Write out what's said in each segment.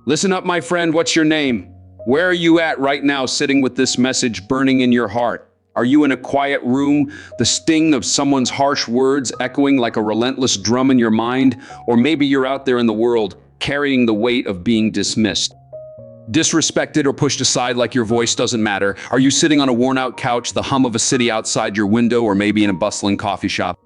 Listen up, my friend. What's your name? Where are you at right now, sitting with this message burning in your heart? Are you in a quiet room, the sting of someone's harsh words echoing like a relentless drum in your mind? Or maybe you're out there in the world, carrying the weight of being dismissed, disrespected, or pushed aside like your voice doesn't matter? Are you sitting on a worn-out couch, the hum of a city outside your window, or maybe in a bustling coffee shop?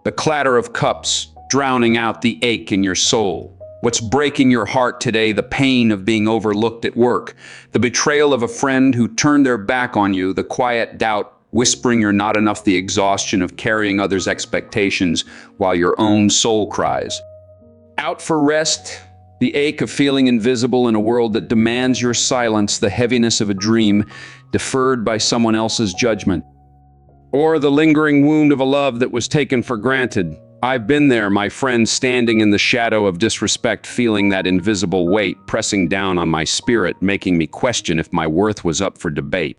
The clatter of cups drowning out the ache in your soul. What's breaking your heart today? The pain of being overlooked at work, the betrayal of a friend who turned their back on you, the quiet doubt whispering you're not enough, the exhaustion of carrying others' expectations while your own soul cries out for rest, the ache of feeling invisible in a world that demands your silence, the heaviness of a dream deferred by someone else's judgment, or the lingering wound of a love that was taken for granted. I've been there, my friend, standing in the shadow of disrespect, feeling that invisible weight pressing down on my spirit, making me question if my worth was up for debate.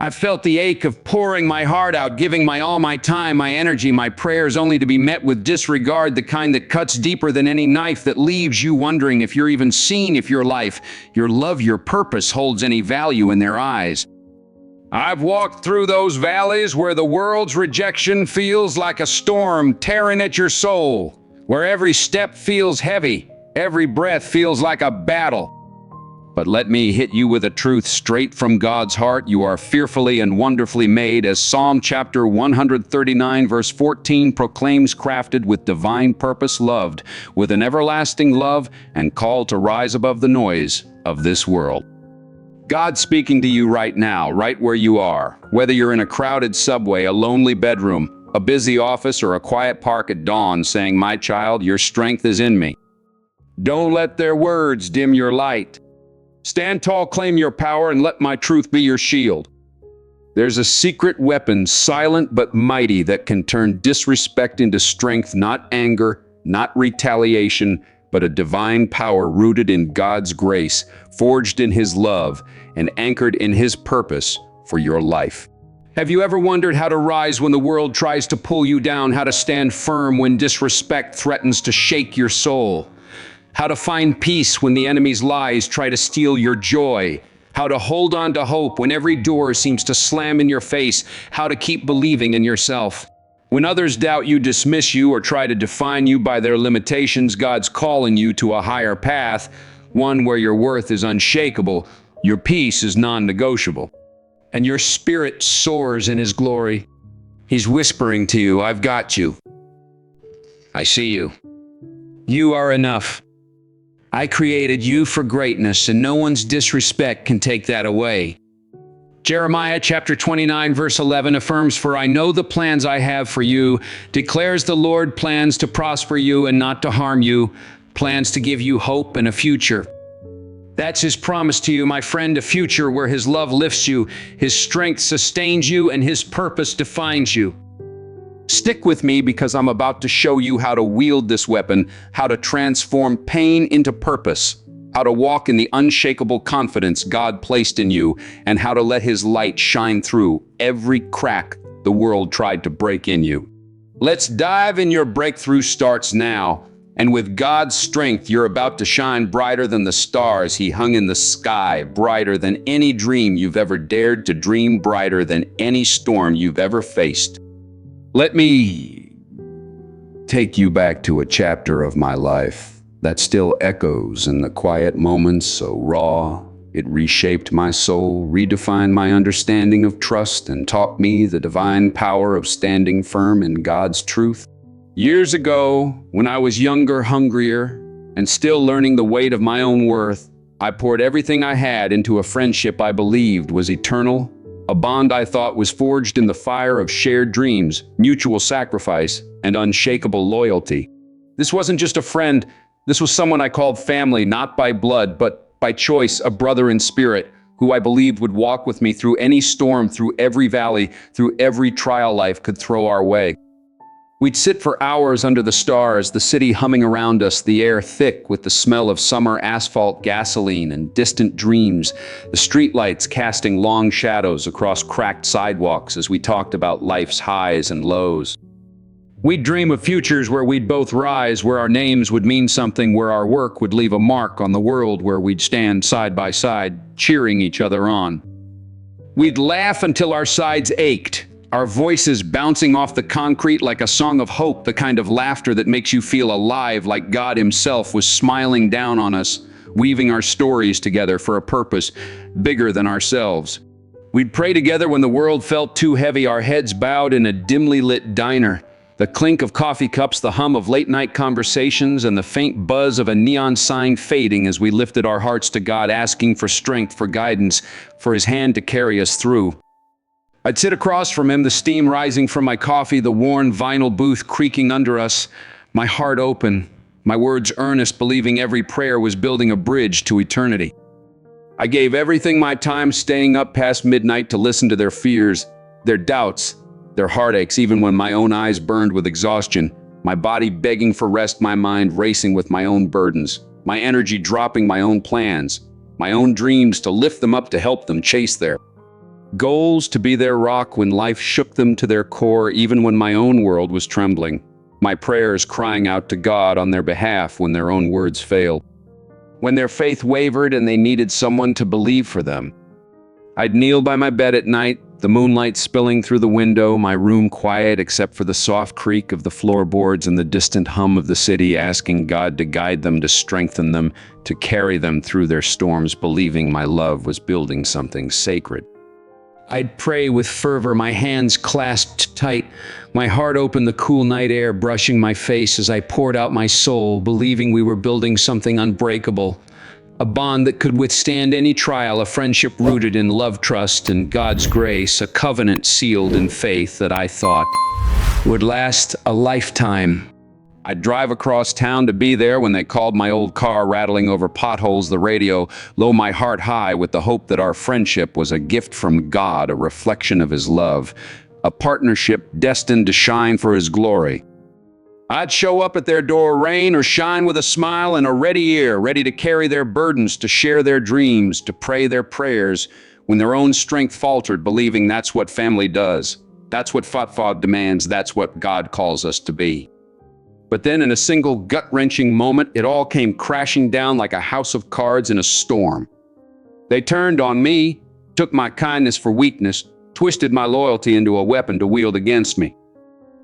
I've felt the ache of pouring my heart out, giving all my time, my energy, my prayers, only to be met with disregard, the kind that cuts deeper than any knife, that leaves you wondering if you're even seen, if your life, your love, your purpose holds any value in their eyes. I've walked through those valleys where the world's rejection feels like a storm tearing at your soul, where every step feels heavy, every breath feels like a battle. But let me hit you with a truth straight from God's heart. You are fearfully and wonderfully made, as Psalm chapter 139 verse 14 proclaims, crafted with divine purpose, loved with an everlasting love, and called to rise above the noise of this world. God's speaking to you right now, right where you are. Whether you're in a crowded subway, a lonely bedroom, a busy office, or a quiet park at dawn, saying, "My child, your strength is in me." Don't let their words dim your light. Stand tall, claim your power, and let my truth be your shield. There's a secret weapon, silent but mighty, that can turn disrespect into strength, not anger, not retaliation, but a divine power rooted in God's grace, forged in His love, and anchored in His purpose for your life. Have you ever wondered how to rise when the world tries to pull you down, how to stand firm when disrespect threatens to shake your soul, how to find peace when the enemy's lies try to steal your joy, how to hold on to hope when every door seems to slam in your face, how to keep believing in yourself? When others doubt you, dismiss you, or try to define you by their limitations, God's calling you to a higher path, one where your worth is unshakable, your peace is non-negotiable, and your spirit soars in His glory. He's whispering to you, "I've got you. I see you. You are enough. I created you for greatness, and no one's disrespect can take that away." Jeremiah chapter 29 verse 11 affirms, "For I know the plans I have for you, declares the Lord, plans to prosper you and not to harm you, plans to give you hope and a future." That's His promise to you, my friend, a future where His love lifts you, His strength sustains you, and His purpose defines you. Stick with me, because I'm about to show you how to wield this weapon, how to transform pain into purpose, how to walk in the unshakable confidence God placed in you, and how to let His light shine through every crack the world tried to break in you. Let's dive in. Your breakthrough starts now, and with God's strength, you're about to shine brighter than the stars He hung in the sky, brighter than any dream you've ever dared to dream, brighter than any storm you've ever faced. Let me take you back to a chapter of my life that still echoes in the quiet moments, so raw it reshaped my soul, redefined my understanding of trust, and taught me the divine power of standing firm in God's truth. Years ago, when I was younger, hungrier, and still learning the weight of my own worth, I poured everything I had into a friendship I believed was eternal, a bond I thought was forged in the fire of shared dreams, mutual sacrifice, and unshakable loyalty. This wasn't just a friend. This was someone I called family, not by blood, but by choice, a brother in spirit, who I believed would walk with me through any storm, through every valley, through every trial life could throw our way. We'd sit for hours under the stars, the city humming around us, the air thick with the smell of summer asphalt, gasoline, and distant dreams, the streetlights casting long shadows across cracked sidewalks as we talked about life's highs and lows. We'd dream of futures where we'd both rise, where our names would mean something, where our work would leave a mark on the world, where we'd stand side by side, cheering each other on. We'd laugh until our sides ached, our voices bouncing off the concrete like a song of hope, the kind of laughter that makes you feel alive, like God Himself was smiling down on us, weaving our stories together for a purpose bigger than ourselves. We'd pray together when the world felt too heavy, our heads bowed in a dimly lit diner. The clink of coffee cups, the hum of late-night conversations, and the faint buzz of a neon sign fading as we lifted our hearts to God, asking for strength, for guidance, for His hand to carry us through. I'd sit across from Him, the steam rising from my coffee, the worn vinyl booth creaking under us, my heart open, my words earnest, believing every prayer was building a bridge to eternity. I gave everything my time, staying up past midnight to listen to their fears, their doubts, their heartaches, even when my own eyes burned with exhaustion, my body begging for rest, my mind racing with my own burdens, my energy dropping my own plans, my own dreams to lift them up, to help them chase their goals, to be their rock when life shook them to their core, even when my own world was trembling, my prayers crying out to God on their behalf when their own words failed, when their faith wavered and they needed someone to believe for them. I'd kneel by my bed at night, the moonlight spilling through the window, my room quiet except for the soft creak of the floorboards and the distant hum of the city, asking God to guide them, to strengthen them, to carry them through their storms, believing my love was building something sacred. I'd pray with fervor, my hands clasped tight, my heart open, the cool night air brushing my face as I poured out my soul, believing we were building something unbreakable. A bond that could withstand any trial, a friendship rooted in love, trust, and God's grace, a covenant sealed in faith that I thought would last a lifetime. I'd drive across town to be there when they called my old car, rattling over potholes, the radio low, my heart high with the hope that our friendship was a gift from God, a reflection of His love, a partnership destined to shine for His glory. I'd show up at their door, rain or shine, with a smile and a ready ear, ready to carry their burdens, to share their dreams, to pray their prayers when their own strength faltered, believing that's what family does. That's what Fatfad demands. That's what God calls us to be. But then in a single gut-wrenching moment, it all came crashing down like a house of cards in a storm. They turned on me, took my kindness for weakness, twisted my loyalty into a weapon to wield against me.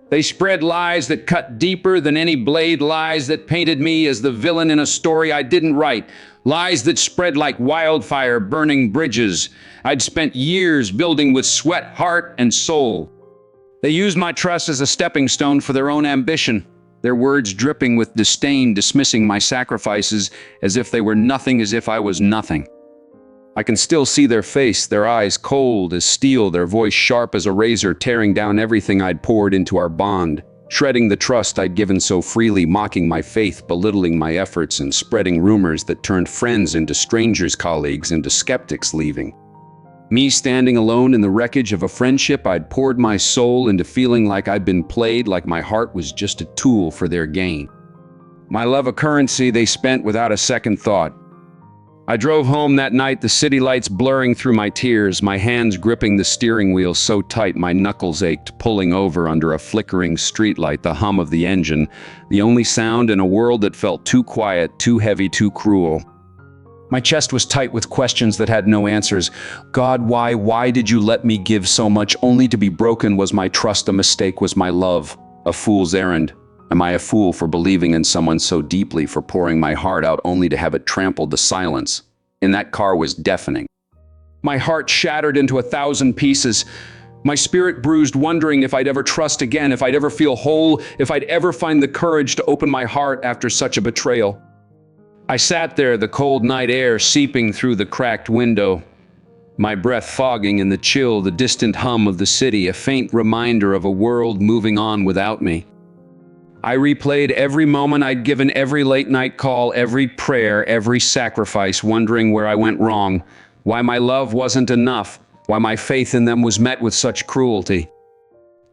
They spread lies that cut deeper than any blade, lies that painted me as the villain in a story I didn't write, lies that spread like wildfire, burning bridges I'd spent years building with sweat, heart, and soul. They used my trust as a stepping stone for their own ambition, their words dripping with disdain, dismissing my sacrifices as if they were nothing, as if I was nothing. I can still see their face, their eyes cold as steel, their voice sharp as a razor, tearing down everything I'd poured into our bond, shredding the trust I'd given so freely, mocking my faith, belittling my efforts, and spreading rumors that turned friends into strangers, colleagues into skeptics, leaving me standing alone in the wreckage of a friendship I'd poured my soul into, feeling like I'd been played, like my heart was just a tool for their gain. My love a currency they spent without a second thought. I drove home that night, the city lights blurring through my tears, my hands gripping the steering wheel so tight my knuckles ached, pulling over under a flickering streetlight, the hum of the engine, the only sound in a world that felt too quiet, too heavy, too cruel. My chest was tight with questions that had no answers. God, why did you let me give so much only to be broken? Was my trust a mistake? Was my love a fool's errand? Am I a fool for believing in someone so deeply, for pouring my heart out only to have it trampled to silence? In that car was deafening. My heart shattered into 1,000 pieces. My spirit bruised, wondering if I'd ever trust again, if I'd ever feel whole, if I'd ever find the courage to open my heart after such a betrayal. I sat there, the cold night air seeping through the cracked window, my breath fogging in the chill, the distant hum of the city, a faint reminder of a world moving on without me. I replayed every moment I'd given, every late-night call, every prayer, every sacrifice, wondering where I went wrong, why my love wasn't enough, why my faith in them was met with such cruelty.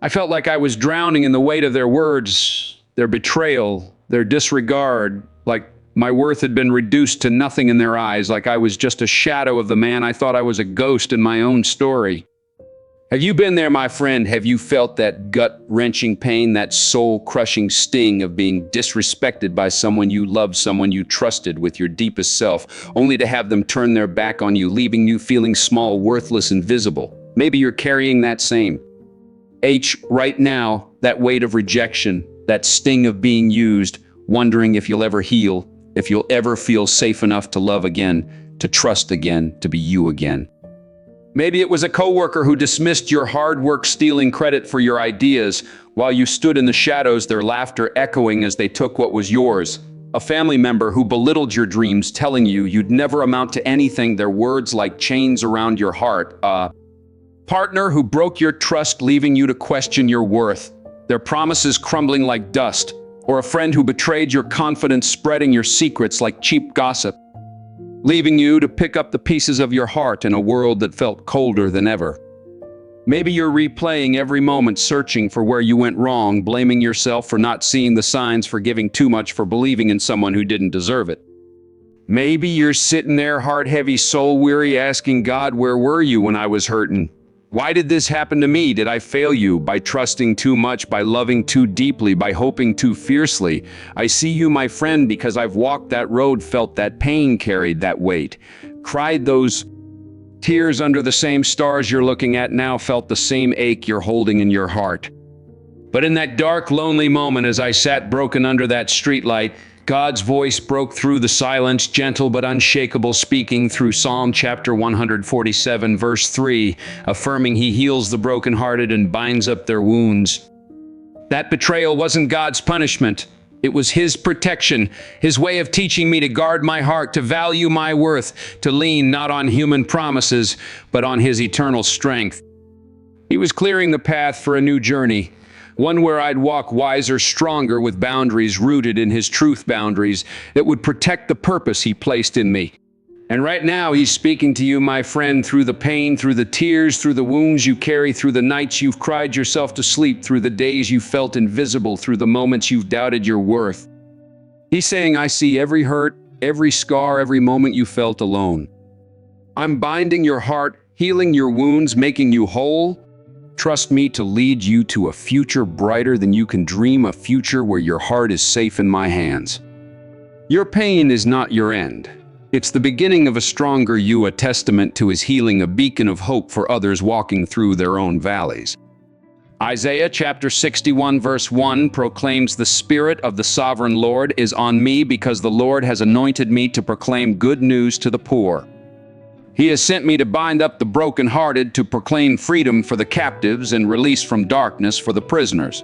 I felt like I was drowning in the weight of their words, their betrayal, their disregard, like my worth had been reduced to nothing in their eyes, like I was just a shadow of the man I thought I was, a ghost in my own story. Have you been there, my friend? Have you felt that gut-wrenching pain, that soul-crushing sting of being disrespected by someone you loved, someone you trusted with your deepest self, only to have them turn their back on you, leaving you feeling small, worthless, invisible? Maybe you're carrying that same right now, that weight of rejection, that sting of being used, wondering if you'll ever heal, if you'll ever feel safe enough to love again, to trust again, to be you again. Maybe it was a coworker who dismissed your hard work, stealing credit for your ideas while you stood in the shadows, their laughter echoing as they took what was yours. A family member who belittled your dreams, telling you you'd never amount to anything, their words like chains around your heart. A partner who broke your trust, leaving you to question your worth, their promises crumbling like dust. Or a friend who betrayed your confidence, spreading your secrets like cheap gossip, leaving you to pick up the pieces of your heart in a world that felt colder than ever. Maybe you're replaying every moment, searching for where you went wrong, blaming yourself for not seeing the signs, for giving too much, for believing in someone who didn't deserve it. Maybe you're sitting there, heart heavy, soul weary, asking God, where were you when I was hurting? Why did this happen to me? Did I fail you by trusting too much, by loving too deeply, by hoping too fiercely? I see you, my friend, because I've walked that road, felt that pain, carried that weight, cried those tears under the same stars you're looking at now, felt the same ache you're holding in your heart. But in that dark, lonely moment, as I sat broken under that streetlight, God's voice broke through the silence, gentle but unshakable, speaking through Psalm chapter 147, verse 3, affirming He heals the brokenhearted and binds up their wounds. That betrayal wasn't God's punishment. It was His protection, His way of teaching me to guard my heart, to value my worth, to lean not on human promises, but on His eternal strength. He was clearing the path for a new journey, one where I'd walk wiser, stronger, with boundaries rooted in His truth, boundaries that would protect the purpose He placed in me. And right now, He's speaking to you, my friend, through the pain, through the tears, through the wounds you carry, through the nights you've cried yourself to sleep, through the days you felt invisible, through the moments you've doubted your worth. He's saying, I see every hurt, every scar, every moment you felt alone. I'm binding your heart, healing your wounds, making you whole. Trust me to lead you to a future brighter than you can dream, a future where your heart is safe in my hands. Your pain is not your end. It's the beginning of a stronger you, a testament to His healing, a beacon of hope for others walking through their own valleys. Isaiah chapter 61 verse 1 proclaims, the Spirit of the Sovereign Lord is on me, because the Lord has anointed me to proclaim good news to the poor. He has sent me to bind up the brokenhearted, to proclaim freedom for the captives and release from darkness for the prisoners.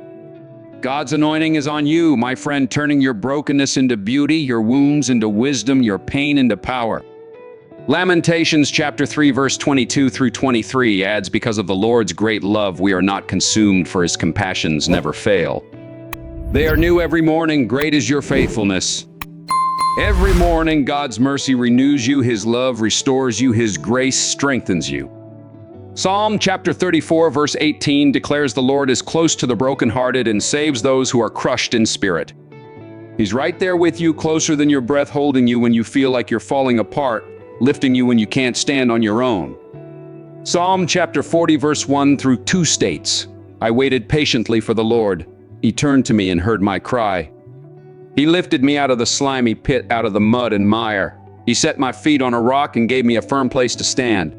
God's anointing is on you, my friend, turning your brokenness into beauty, your wounds into wisdom, your pain into power. Lamentations chapter 3 verse 22 through 23 adds, because of the Lord's great love we are not consumed, for His compassions never fail. They are new every morning, great is your faithfulness. Every morning, God's mercy renews you, His love restores you, His grace strengthens you. Psalm chapter 34, verse 18 declares, the Lord is close to the brokenhearted and saves those who are crushed in spirit. He's right there with you, closer than your breath, holding you when you feel like you're falling apart, lifting you when you can't stand on your own. Psalm chapter 40, verse 1 through 2 states, I waited patiently for the Lord. He turned to me and heard my cry. He lifted me out of the slimy pit, out of the mud and mire. He set my feet on a rock and gave me a firm place to stand.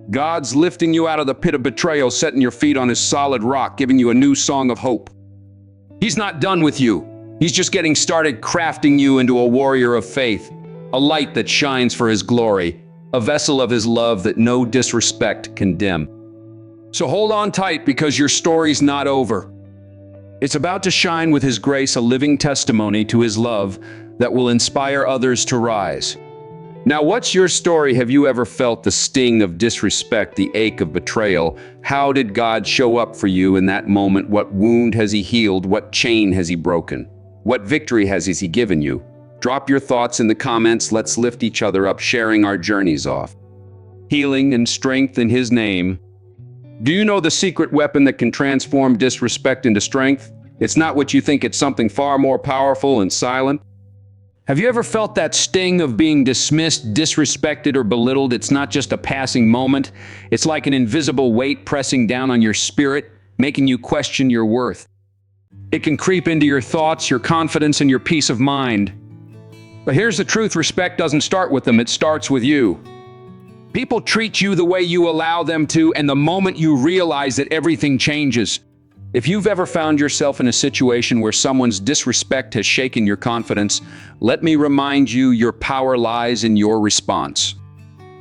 God's lifting you out of the pit of betrayal, setting your feet on His solid rock, giving you a new song of hope. He's not done with you. He's just getting started, crafting you into a warrior of faith, a light that shines for His glory, a vessel of His love that no disrespect can dim. So hold on tight, because your story's not over. It's about to shine with His grace, a living testimony to His love that will inspire others to rise. Now, what's your story? Have you ever felt the sting of disrespect, the ache of betrayal? How did God show up for you in that moment? What wound has He healed? What chain has He broken? What victory has He given you? Drop your thoughts in the comments. Let's lift each other up, sharing our journeys off. Healing and strength in His name. Do you know the secret weapon that can transform disrespect into strength? It's not what you think. It's something far more powerful and silent. Have you ever felt that sting of being dismissed, disrespected, or belittled? It's not just a passing moment. It's like an invisible weight pressing down on your spirit, making you question your worth. It can creep into your thoughts, your confidence, and your peace of mind. But here's the truth: respect doesn't start with them, it starts with you. People treat you the way you allow them to, and the moment you realize it, everything changes. If you've ever found yourself in a situation where someone's disrespect has shaken your confidence, let me remind you, your power lies in your response.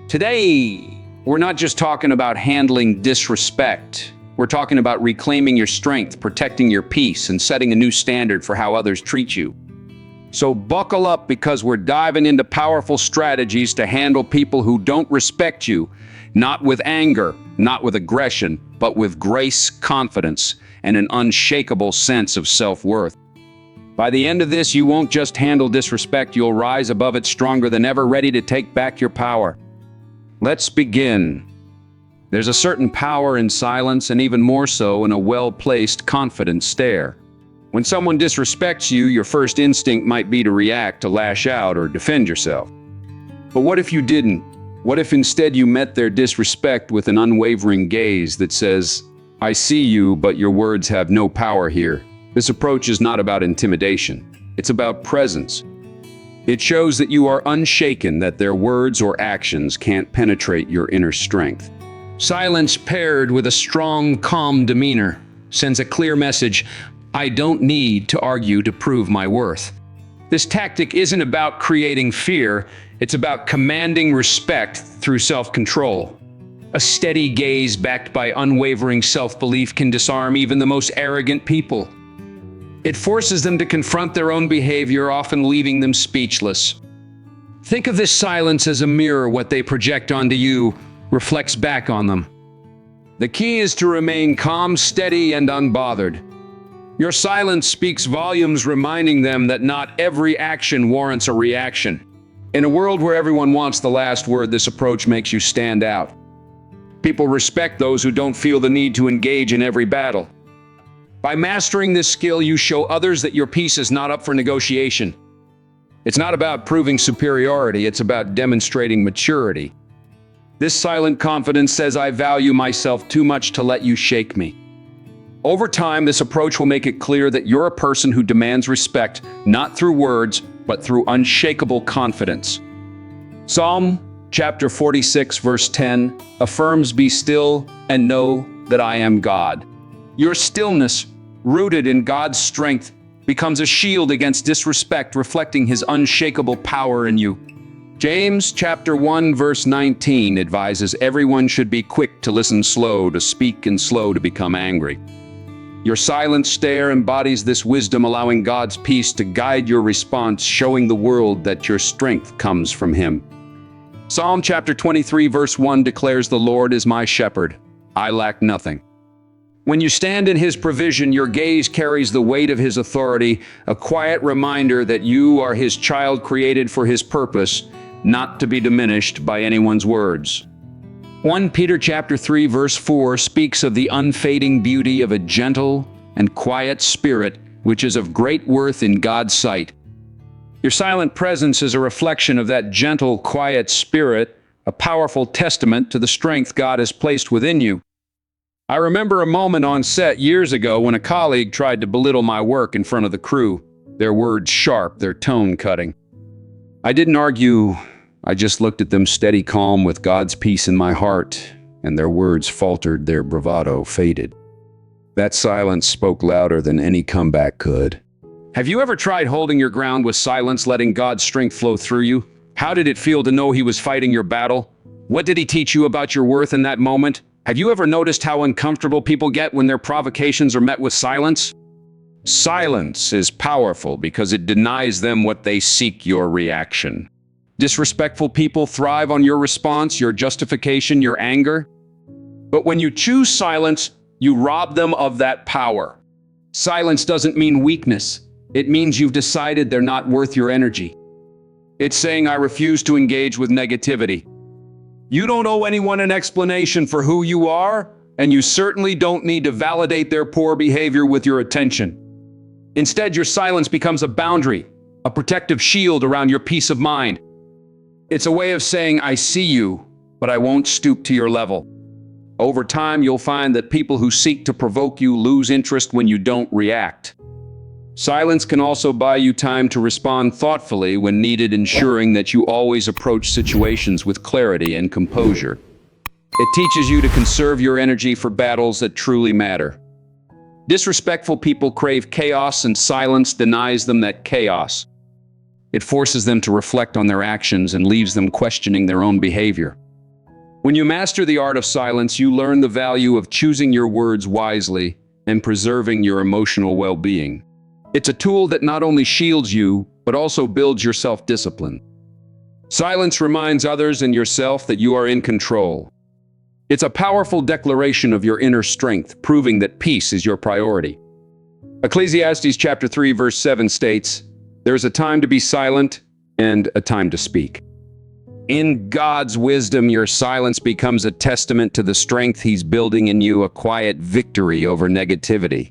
Today, we're not just talking about handling disrespect. We're talking about reclaiming your strength, protecting your peace, and setting a new standard for how others treat you. So buckle up, because we're diving into powerful strategies to handle people who don't respect you, not with anger, not with aggression, but with grace, confidence, and an unshakable sense of self-worth. By the end of this, you won't just handle disrespect, you'll rise above it stronger than ever, ready to take back your power. Let's begin. There's a certain power in silence, and even more so in a well-placed, confident stare. When someone disrespects you, your first instinct might be to react, to lash out, or defend yourself. But what if you didn't? What if instead you met their disrespect with an unwavering gaze that says, "I see you, but your words have no power here"? This approach is not about intimidation. It's about presence. It shows that you are unshaken, that their words or actions can't penetrate your inner strength. Silence paired with a strong, calm demeanor sends a clear message: I don't need to argue to prove my worth. This tactic isn't about creating fear, it's about commanding respect through self-control. A steady gaze backed by unwavering self-belief can disarm even the most arrogant people. It forces them to confront their own behavior, often leaving them speechless. Think of this silence as a mirror. What they project onto you reflects back on them. The key is to remain calm, steady, and unbothered. Your silence speaks volumes, reminding them that not every action warrants a reaction. In a world where everyone wants the last word, this approach makes you stand out. People respect those who don't feel the need to engage in every battle. By mastering this skill, you show others that your peace is not up for negotiation. It's not about proving superiority, it's about demonstrating maturity. This silent confidence says, I value myself too much to let you shake me. Over time, this approach will make it clear that you're a person who demands respect, not through words, but through unshakable confidence. Psalm chapter 46, verse 10 affirms, "Be still and know that I am God." Your stillness, rooted in God's strength, becomes a shield against disrespect, reflecting His unshakable power in you. James chapter 1, verse 19 advises everyone should be quick to listen, slow to speak, and slow to become angry. Your silent stare embodies this wisdom, allowing God's peace to guide your response, showing the world that your strength comes from Him. Psalm chapter 23, verse 1 declares, "The Lord is my shepherd. I lack nothing." When you stand in His provision, your gaze carries the weight of His authority, a quiet reminder that you are His child, created for His purpose, not to be diminished by anyone's words. 1 Peter chapter 3, verse 4 speaks of the unfading beauty of a gentle and quiet spirit, which is of great worth in God's sight. Your silent presence is a reflection of that gentle, quiet spirit, a powerful testament to the strength God has placed within you. I remember a moment on set years ago when a colleague tried to belittle my work in front of the crew, their words sharp, their tone cutting. I didn't argue. I just looked at them, steady, calm, with God's peace in my heart, and their words faltered, their bravado faded. That silence spoke louder than any comeback could. Have you ever tried holding your ground with silence, letting God's strength flow through you? How did it feel to know He was fighting your battle? What did He teach you about your worth in that moment? Have you ever noticed how uncomfortable people get when their provocations are met with silence? Silence is powerful because it denies them what they seek: your reaction. Disrespectful people thrive on your response, your justification, your anger. But when you choose silence, you rob them of that power. Silence doesn't mean weakness. It means you've decided they're not worth your energy. It's saying, I refuse to engage with negativity. You don't owe anyone an explanation for who you are, and you certainly don't need to validate their poor behavior with your attention. Instead, your silence becomes a boundary, a protective shield around your peace of mind. It's a way of saying, I see you, but I won't stoop to your level. Over time, you'll find that people who seek to provoke you lose interest when you don't react. Silence can also buy you time to respond thoughtfully when needed, ensuring that you always approach situations with clarity and composure. It teaches you to conserve your energy for battles that truly matter. Disrespectful people crave chaos, and silence denies them that chaos. It forces them to reflect on their actions and leaves them questioning their own behavior. When you master the art of silence, you learn the value of choosing your words wisely and preserving your emotional well-being. It's a tool that not only shields you, but also builds your self-discipline. Silence reminds others and yourself that you are in control. It's a powerful declaration of your inner strength, proving that peace is your priority. Ecclesiastes chapter 3, verse 7 states, "There's a time to be silent and a time to speak." In God's wisdom, your silence becomes a testament to the strength He's building in you, a quiet victory over negativity.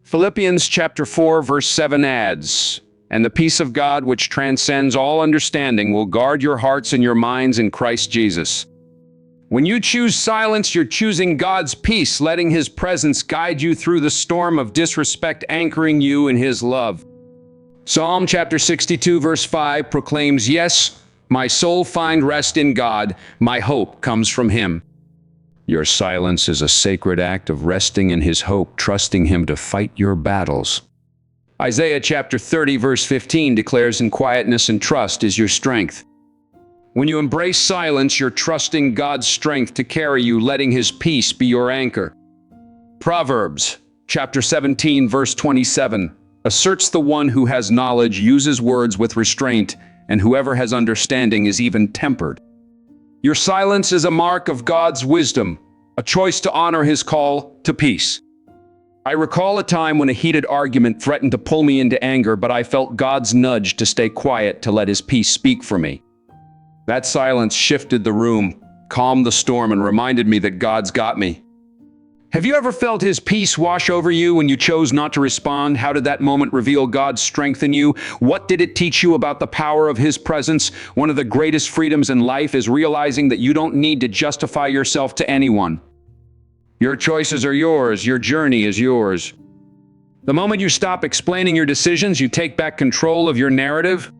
Philippians chapter 4, verse 7 adds, "And the peace of God, which transcends all understanding, will guard your hearts and your minds in Christ Jesus." When you choose silence, you're choosing God's peace, letting His presence guide you through the storm of disrespect, anchoring you in His love. Psalm chapter 62, verse 5 proclaims, "Yes, my soul find rest in God, my hope comes from Him." Your silence is a sacred act of resting in His hope, trusting Him to fight your battles. Isaiah chapter 30, verse 15 declares, "In quietness and trust is your strength." When you embrace silence, you're trusting God's strength to carry you, letting His peace be your anchor. Proverbs chapter 17, verse 27 asserts, "The one who has knowledge uses words with restraint, and whoever has understanding is even tempered." Your silence is a mark of God's wisdom, a choice to honor His call to peace. I recall a time when a heated argument threatened to pull me into anger, but I felt God's nudge to stay quiet, to let His peace speak for me. That silence shifted the room, calmed the storm, and reminded me that God's got me. Have you ever felt His peace wash over you when you chose not to respond? How did that moment reveal God's strength in you? What did it teach you about the power of His presence? One of the greatest freedoms in life is realizing that you don't need to justify yourself to anyone. Your choices are yours. Your journey is yours. The moment you stop explaining your decisions, you take back control of your narrative.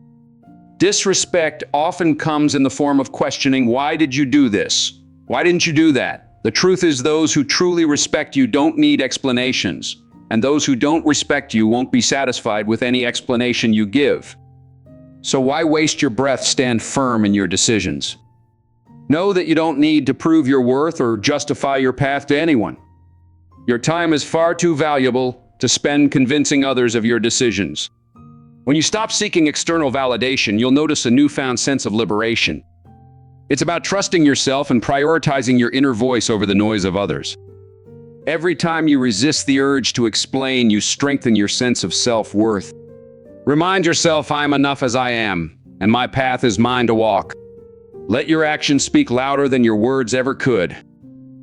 Disrespect often comes in the form of questioning, "Why did you do this? Why didn't you do that?" The truth is, those who truly respect you don't need explanations, and those who don't respect you won't be satisfied with any explanation you give. So why waste your breath? Stand firm in your decisions. Know that you don't need to prove your worth or justify your path to anyone. Your time is far too valuable to spend convincing others of your decisions. When you stop seeking external validation, you'll notice a newfound sense of liberation. It's about trusting yourself and prioritizing your inner voice over the noise of others. Every time you resist the urge to explain, you strengthen your sense of self-worth. Remind yourself, "I am enough as I am, and my path is mine to walk." Let your actions speak louder than your words ever could.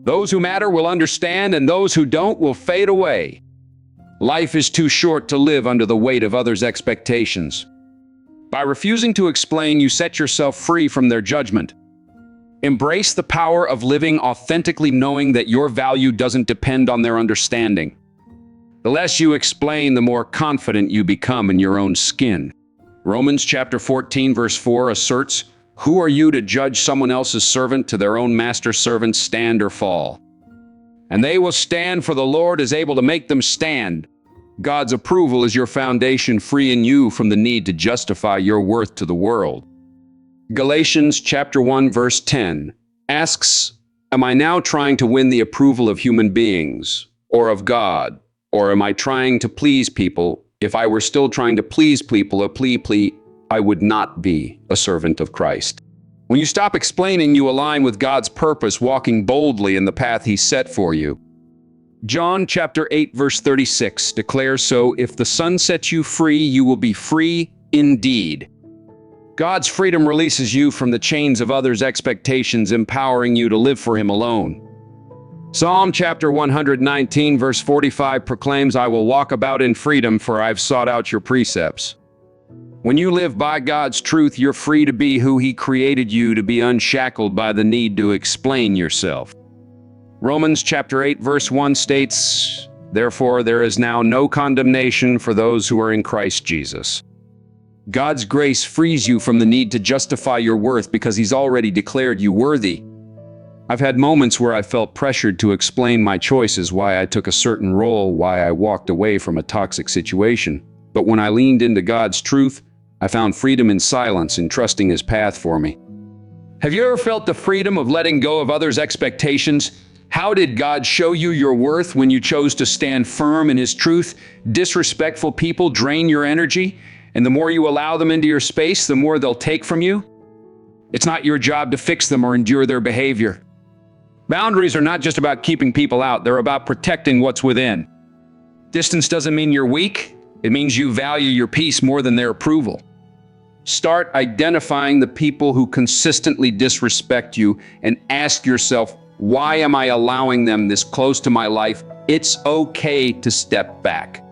Those who matter will understand, and those who don't will fade away. Life is too short to live under the weight of others' expectations. By refusing to explain, you set yourself free from their judgment. Embrace the power of living authentically, knowing that your value doesn't depend on their understanding. The less you explain, the more confident you become in your own skin. Romans chapter 14, verse 4 asserts, "Who are you to judge someone else's servant? To their own master's servants stand or fall. And they will stand, for the Lord is able to make them stand." God's approval is your foundation, freeing you from the need to justify your worth to the world. Galatians chapter 1, verse 10 asks, "Am I now trying to win the approval of human beings or of God? Or am I trying to please people? If I were still trying to please people, I would not be a servant of Christ." When you stop explaining, you align with God's purpose, walking boldly in the path He set for you. John chapter 8, verse 36 declares, "So if the Son sets you free, you will be free indeed." God's freedom releases you from the chains of others' expectations, empowering you to live for Him alone. Psalm chapter 119, verse 45 proclaims, "I will walk about in freedom, for I have sought out your precepts." When you live by God's truth, you're free to be who He created you to be, unshackled by the need to explain yourself. Romans chapter 8 verse 1 states, "Therefore there is now no condemnation for those who are in Christ Jesus." God's grace frees you from the need to justify your worth because He's already declared you worthy. I've had moments where I felt pressured to explain my choices, why I took a certain role, why I walked away from a toxic situation. But when I leaned into God's truth, I found freedom in silence and trusting His path for me. Have you ever felt the freedom of letting go of others' expectations? How did God show you your worth when you chose to stand firm in His truth? Disrespectful people drain your energy, and the more you allow them into your space, the more they'll take from you. It's not your job to fix them or endure their behavior. Boundaries are not just about keeping people out, they're about protecting what's within. Distance doesn't mean you're weak. It means you value your peace more than their approval. Start identifying the people who consistently disrespect you and ask yourself, why am I allowing them this close to my life? It's okay to step back.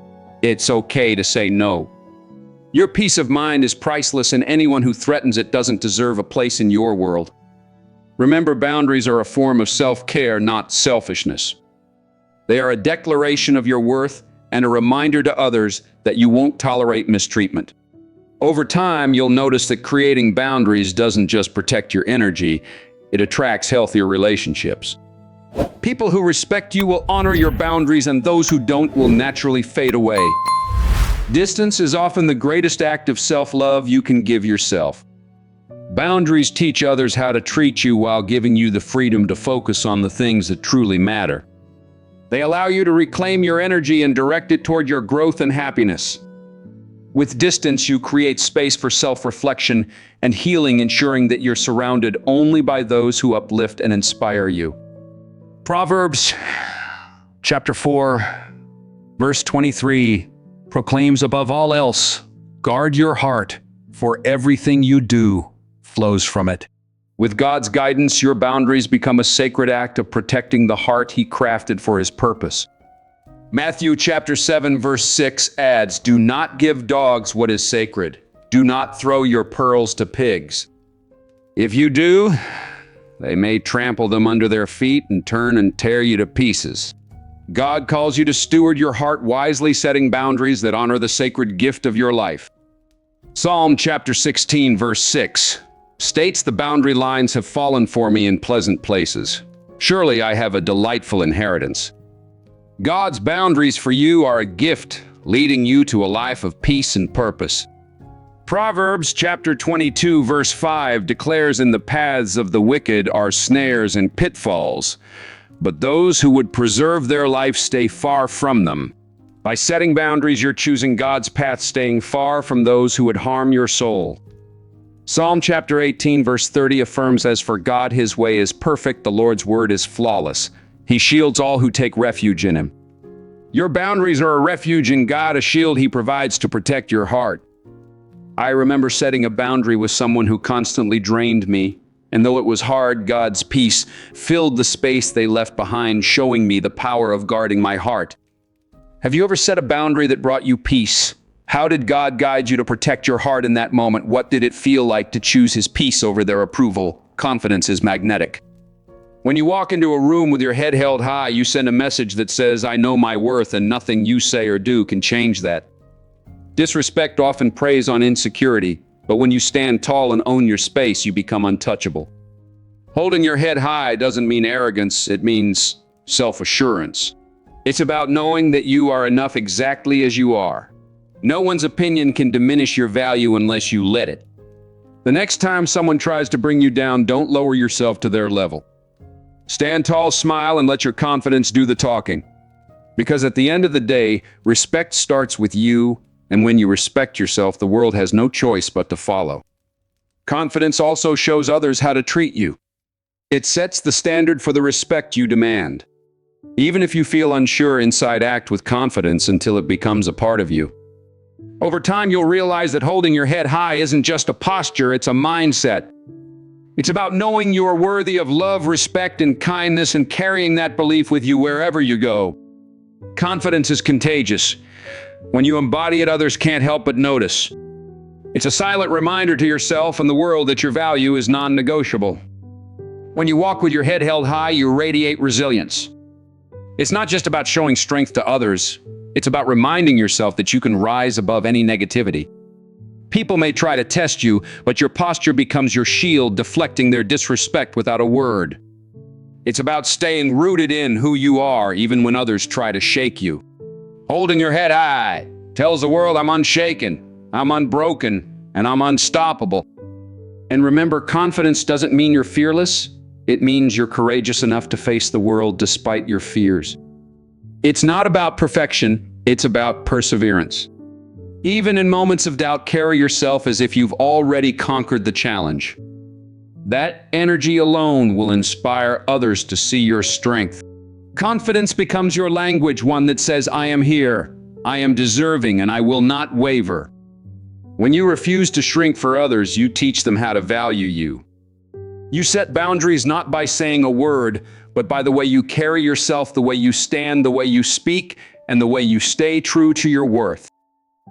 It's okay to say no. Your peace of mind is priceless, and anyone who threatens it doesn't deserve a place in your world. Remember, boundaries are a form of self-care, not selfishness. They are a declaration of your worth and a reminder to others that you won't tolerate mistreatment. Over time, you'll notice that creating boundaries doesn't just protect your energy, it attracts healthier relationships. People who respect you will honor your boundaries, and those who don't will naturally fade away. Distance is often the greatest act of self-love you can give yourself. Boundaries teach others how to treat you while giving you the freedom to focus on the things that truly matter. They allow you to reclaim your energy and direct it toward your growth and happiness. With distance, you create space for self-reflection and healing, ensuring that you're surrounded only by those who uplift and inspire you. Proverbs chapter 4, verse 23 proclaims, above all else, guard your heart, for everything you do flows from it. With God's guidance, your boundaries become a sacred act of protecting the heart He crafted for His purpose. Matthew chapter 7 verse 6 adds, do not give dogs what is sacred. Do not throw your pearls to pigs. If you do, they may trample them under their feet and turn and tear you to pieces. God calls you to steward your heart wisely, setting boundaries that honor the sacred gift of your life. Psalm chapter 16 verse 6 states, the boundary lines have fallen for me in pleasant places. Surely I have a delightful inheritance. God's boundaries for you are a gift, leading you to a life of peace and purpose. Proverbs chapter 22 verse 5 declares, in the paths of the wicked are snares and pitfalls, but those who would preserve their life stay far from them. By setting boundaries, you're choosing God's path, staying far from those who would harm your soul. Psalm chapter 18 verse 30 affirms, as for God, His way is perfect, the Lord's word is flawless. He shields all who take refuge in Him. Your boundaries are a refuge in God, a shield He provides to protect your heart. I remember setting a boundary with someone who constantly drained me, and though it was hard, God's peace filled the space they left behind, showing me the power of guarding my heart. Have you ever set a boundary that brought you peace? How did God guide you to protect your heart in that moment? What did it feel like to choose His peace over their approval? Confidence is magnetic. When you walk into a room with your head held high, you send a message that says, I know my worth, and nothing you say or do can change that. Disrespect often preys on insecurity, but when you stand tall and own your space, you become untouchable. Holding your head high doesn't mean arrogance, it means self-assurance. It's about knowing that you are enough exactly as you are. No one's opinion can diminish your value unless you let it. The next time someone tries to bring you down, don't lower yourself to their level. Stand tall, smile, and let your confidence do the talking. Because at the end of the day, respect starts with you, and when you respect yourself, the world has no choice but to follow. Confidence also shows others how to treat you. It sets the standard for the respect you demand. Even if you feel unsure inside, act with confidence until it becomes a part of you. Over time, you'll realize that holding your head high isn't just a posture, it's a mindset. It's about knowing you are worthy of love, respect, and kindness, and carrying that belief with you wherever you go. Confidence is contagious. When you embody it, others can't help but notice. It's a silent reminder to yourself and the world that your value is non-negotiable. When you walk with your head held high, you radiate resilience. It's not just about showing strength to others. It's about reminding yourself that you can rise above any negativity. People may try to test you, but your posture becomes your shield, deflecting their disrespect without a word. It's about staying rooted in who you are, even when others try to shake you. Holding your head high tells the world I'm unshaken, I'm unbroken, and I'm unstoppable. And remember, confidence doesn't mean you're fearless. It means you're courageous enough to face the world despite your fears. It's not about perfection, it's about perseverance. Even in moments of doubt, carry yourself as if you've already conquered the challenge. That energy alone will inspire others to see your strength. Confidence becomes your language, one that says, I am here, I am deserving, and I will not waver. When you refuse to shrink for others, you teach them how to value you. You set boundaries not by saying a word, but by the way you carry yourself, the way you stand, the way you speak, and the way you stay true to your worth.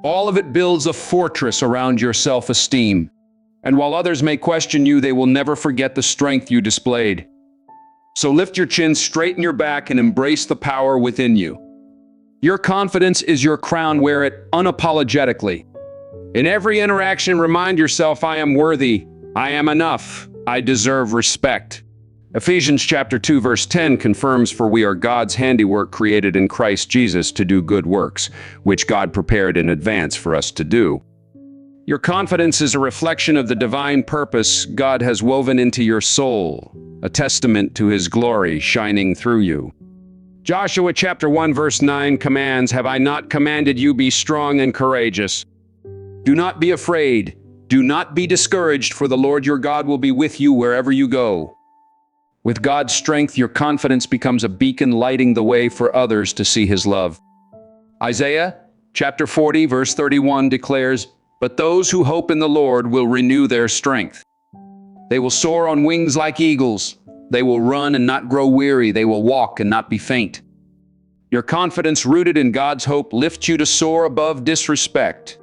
All of it builds a fortress around your self-esteem. And while others may question you, they will never forget the strength you displayed. So lift your chin, straighten your back, and embrace the power within you. Your confidence is your crown. Wear it unapologetically. In every interaction, remind yourself, I am worthy, I am enough, I deserve respect. Ephesians chapter 2 verse 10 confirms, for we are God's handiwork, created in Christ Jesus to do good works, which God prepared in advance for us to do. Your confidence is a reflection of the divine purpose God has woven into your soul, a testament to His glory shining through you. Joshua chapter 1 verse 9 commands, have I not commanded you, be strong and courageous? Do not be afraid. Do not be discouraged, for the Lord your God will be with you wherever you go. With God's strength, your confidence becomes a beacon lighting the way for others to see His love. Isaiah chapter 40 verse 31 declares, but those who hope in the Lord will renew their strength. They will soar on wings like eagles. They will run and not grow weary. They will walk and not be faint. Your confidence rooted in God's hope lifts you to soar above disrespect.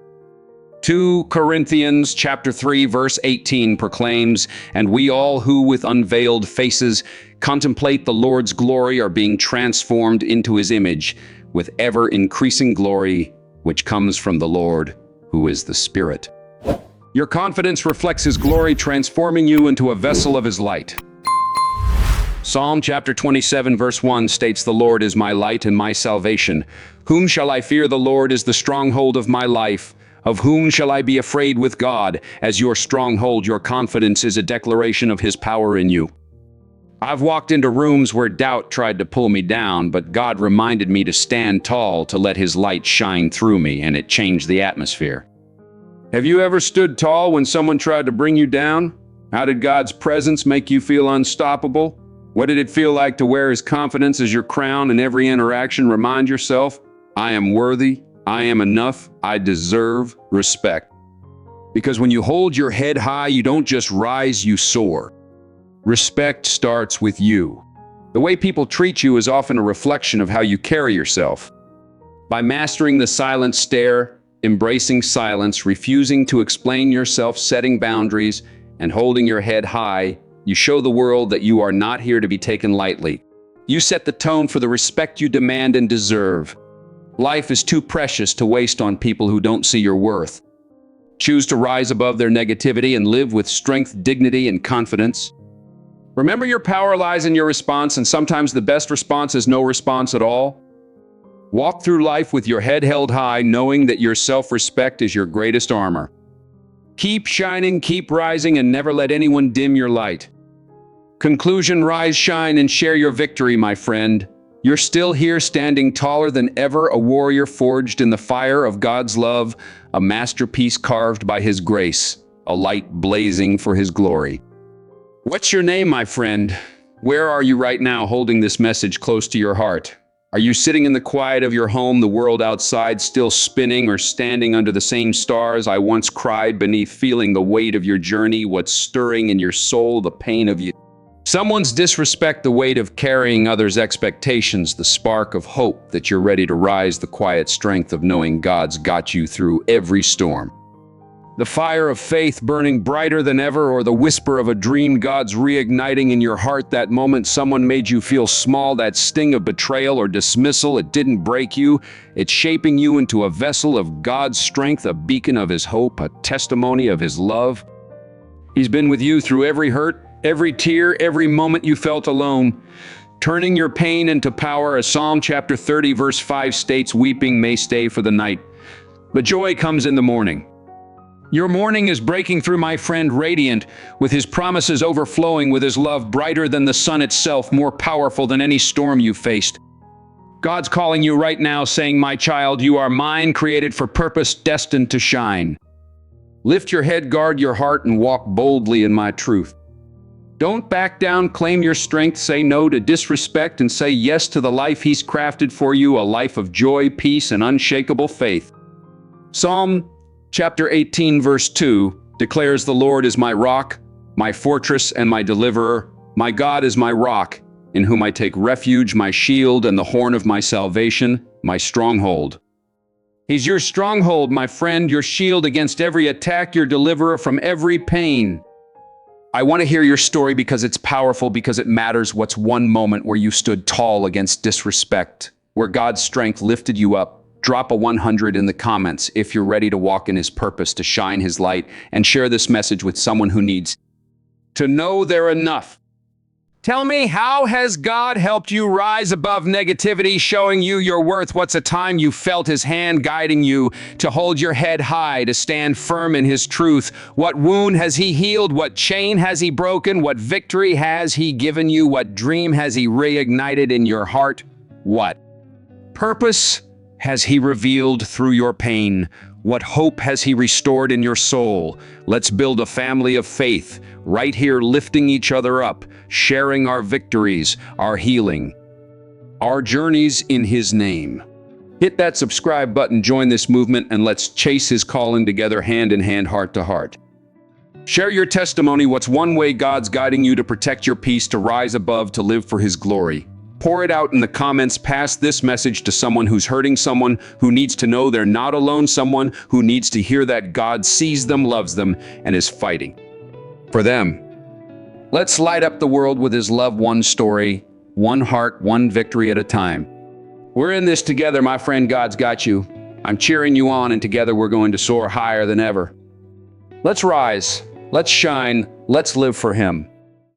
2 Corinthians chapter 3 verse 18 proclaims, and we all who with unveiled faces contemplate the Lord's glory are being transformed into His image with ever-increasing glory, which comes from the Lord, who is the Spirit. Your confidence reflects His glory, transforming you into a vessel of His light. Psalm chapter 27 verse 1 states, the Lord is my light and my salvation. Whom shall I fear? The Lord is the stronghold of my life. Of whom shall I be afraid? With God as your stronghold, your confidence is a declaration of His power in you. I've walked into rooms where doubt tried to pull me down, but God reminded me to stand tall, to let His light shine through me, and it changed the atmosphere. Have you ever stood tall when someone tried to bring you down? How did God's presence make you feel unstoppable? What did it feel like to wear His confidence as your crown? In every interaction, remind yourself, I am worthy, I am enough, I deserve respect. Because when you hold your head high, you don't just rise, you soar. Respect starts with you. The way people treat you is often a reflection of how you carry yourself. By mastering the silent stare, embracing silence, refusing to explain yourself, setting boundaries, and holding your head high, you show the world that you are not here to be taken lightly. You set the tone for the respect you demand and deserve. Life is too precious to waste on people who don't see your worth. Choose to rise above their negativity and live with strength, dignity, and confidence. Remember, your power lies in your response, and sometimes the best response is no response at all. Walk through life with your head held high, knowing that your self-respect is your greatest armor. Keep shining, keep rising, and never let anyone dim your light. Conclusion, rise, shine, and share your victory, my friend. You're still here, standing taller than ever, a warrior forged in the fire of God's love, a masterpiece carved by His grace, a light blazing for His glory. What's your name, my friend? Where are you right now, holding this message close to your heart? Are you sitting in the quiet of your home, the world outside still spinning, or standing under the same stars I once cried beneath, feeling the weight of your journey, what's stirring in your soul, the pain of you? Someone's disrespect, the weight of carrying others' expectations, the spark of hope that you're ready to rise, the quiet strength of knowing God's got you through every storm. The fire of faith burning brighter than ever, or the whisper of a dream God's reigniting in your heart. That moment someone made you feel small, that sting of betrayal or dismissal, it didn't break you. It's shaping you into a vessel of God's strength, a beacon of His hope, a testimony of His love. He's been with you through every hurt, every tear, every moment you felt alone, turning your pain into power. As Psalm chapter 30 verse 5 states, weeping may stay for the night, but joy comes in the morning. Your morning is breaking through, my friend, radiant, with His promises overflowing, with His love brighter than the sun itself, more powerful than any storm you faced. God's calling you right now, saying, my child, you are mine, created for purpose, destined to shine. Lift your head, guard your heart, and walk boldly in my truth. Don't back down, claim your strength, say no to disrespect, and say yes to the life He's crafted for you, a life of joy, peace, and unshakable faith. Psalm chapter 18 verse 2 declares, the Lord is my rock, my fortress, and my deliverer. My God is my rock, in whom I take refuge, my shield and the horn of my salvation, my stronghold. He's your stronghold, my friend, your shield against every attack, your deliverer from every pain. I want to hear your story because it's powerful, because it matters. What's one moment where you stood tall against disrespect, where God's strength lifted you up? Drop a 100 in the comments if you're ready to walk in His purpose, to shine His light, and share this message with someone who needs to know they're enough. Tell me, how has God helped you rise above negativity, showing you your worth? What's a time you felt His hand guiding you to hold your head high, to stand firm in His truth? What wound has He healed? What chain has He broken? What victory has He given you? What dream has He reignited in your heart? What purpose has He revealed through your pain? What hope has He restored in your soul? Let's build a family of faith, right here, lifting each other up, sharing our victories, our healing, our journeys in His name. Hit that subscribe button, join this movement, and let's chase His calling together, hand in hand, heart to heart. Share your testimony. What's one way God's guiding you to protect your peace, to rise above, to live for His glory? Pour it out in the comments. Pass this message to someone who's hurting, someone who needs to know they're not alone, someone who needs to hear that God sees them, loves them, and is fighting for them. Let's light up the world with His love, one story, one heart, one victory at a time. We're in this together, my friend. God's got you. I'm cheering you on, and together we're going to soar higher than ever. Let's rise, let's shine, let's live for Him.